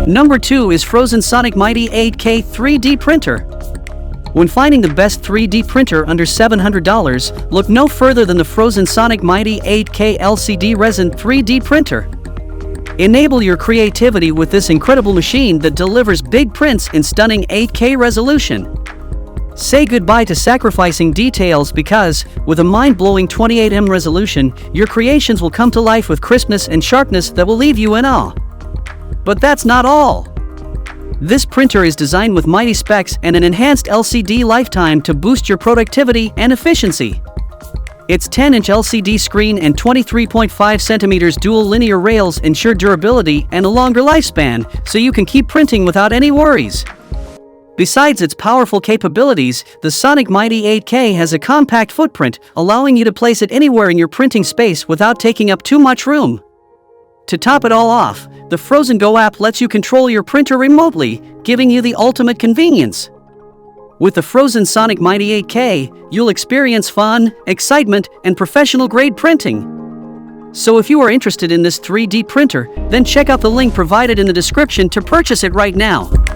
Number 2 is Phrozen Sonic Mighty 8K 3D printer. When finding the best 3D printer under $700, look no further than the Phrozen Sonic Mighty 8K LCD resin 3D printer. Enable your creativity with this incredible machine that delivers big prints in stunning 8K resolution. Say goodbye to sacrificing details because, with a mind-blowing 28mm resolution, your creations will come to life with crispness and sharpness that will leave you in awe. But that's not all. This printer is designed with mighty specs and an enhanced LCD lifetime to boost your productivity and efficiency. Its 10-inch LCD screen and 23.5cm dual linear rails ensure durability and a longer lifespan, so you can keep printing without any worries. Besides its powerful capabilities, the Sonic Mighty 8K has a compact footprint, allowing you to place it anywhere in your printing space without taking up too much room. To top it all off, the Phrozen GO app lets you control your printer remotely, giving you the ultimate convenience. With the Phrozen Sonic Mighty 8K, you'll experience fun, excitement, and professional-grade printing. So if you are interested in this 3D printer, then check out the link provided in the description to purchase it right now.